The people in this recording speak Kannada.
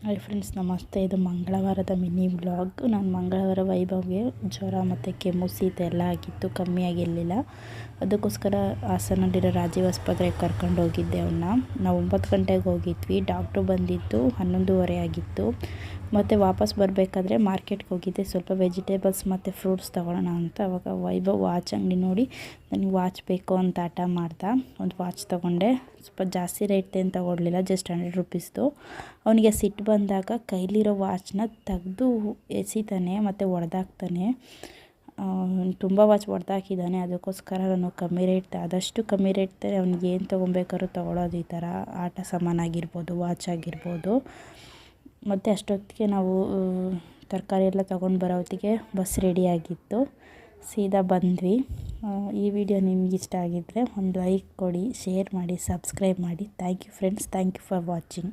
ಹಾಯ್ ಫ್ರೆಂಡ್ಸ್, ನಮಸ್ತೆ. ಇದು ಮಂಗಳವಾರದ ಮಿನಿ ವ್ಲಾಗ್. ನಾನು ಮಂಗಳವಾರ ವೈಭವ್ಗೆ ಜ್ವರ ಮತ್ತು ಕೆಮ್ಮು ಶೀತ ಎಲ್ಲ ಆಗಿತ್ತು, ಕಮ್ಮಿ ಆಗಿರಲಿಲ್ಲ. ಅದಕ್ಕೋಸ್ಕರ ಹಾಸನಲ್ಲಿರೋ ರಾಜೀವ್ ಆಸ್ಪತ್ರೆಗೆ ಕರ್ಕೊಂಡು ಹೋಗಿದ್ದೆ ಅವನ್ನ. ನಾವು 9 ಗಂಟೆಗೆ ಹೋಗಿದ್ವಿ. ಡಾಕ್ಟ್ರು ಬಂದಿದ್ದು 11:30 ಆಗಿತ್ತು. ಮತ್ತು ವಾಪಸ್ ಬರಬೇಕಾದ್ರೆ ಮಾರ್ಕೆಟ್ಗೆ ಹೋಗಿದ್ದೆ, ಸ್ವಲ್ಪ ವೆಜಿಟೇಬಲ್ಸ್ ಮತ್ತು ಫ್ರೂಟ್ಸ್ ತೊಗೊಳ್ಳೋಣ ಅಂತ. ಅವಾಗ ವೈಭವ್ ವಾಚ್ ಅಂಗಡಿ ನೋಡಿ ನನಗೆ ವಾಚ್ ಬೇಕು ಅಂತ ಹಠ ಮಾಡ್ದ. ಒಂದು ವಾಚ್ ತೊಗೊಂಡೆ. ಸ್ವಲ್ಪ ಜಾಸ್ತಿ ರೇಟ್ ಏನು ತೊಗೊಳ್ಲಿಲ್ಲ, ಜಸ್ಟ್ 100 ರುಪೀಸ್ದು. ಅವನಿಗೆ ಸಿಟ್ಟು ಬಂದಾಗ ಕೈಲಿರೋ ವಾಚನ್ನ ತೆಗೆದು ಎಸಿತಾನೆ ಮತ್ತು ಹೊಡೆದಾಕ್ತಾನೆ. ತುಂಬ ವಾಚ್ ಹೊಡೆದಾಕಿದ್ದಾನೆ. ಅದಕ್ಕೋಸ್ಕರ ನಾನು ಕಮ್ಮಿ ರೇಟ್, ಆದಷ್ಟು ಕಮ್ಮಿ ರೇಟ್ ಅವ್ನಿಗೆ ಏನು ತೊಗೊಬೇಕಾದ್ರೂ ತೊಗೊಳೋದು. ಈ ಥರ ಆಟ ಸಾಮಾನಾಗಿರ್ಬೋದು, ವಾಚ್ ಆಗಿರ್ಬೋದು. ಮತ್ತು ಅಷ್ಟೊತ್ತಿಗೆ ನಾವು ತರಕಾರಿ ಎಲ್ಲ ತೊಗೊಂಡು ಬರೋ ಹೊತ್ತಿಗೆ ಬಸ್ ರೆಡಿಯಾಗಿತ್ತು. ಸೀದಾ ಬಂದ್ವಿ. ಈ ವಿಡಿಯೋ ನಿಮ್ಗೆ ಇಷ್ಟ ಆಗಿದ್ದರೆ ಒಂದು ಲೈಕ್ ಕೊಡಿ, ಶೇರ್ ಮಾಡಿ, ಸಬ್ಸ್ಕ್ರೈಬ್ ಮಾಡಿ. Thank you friends, thank you for watching.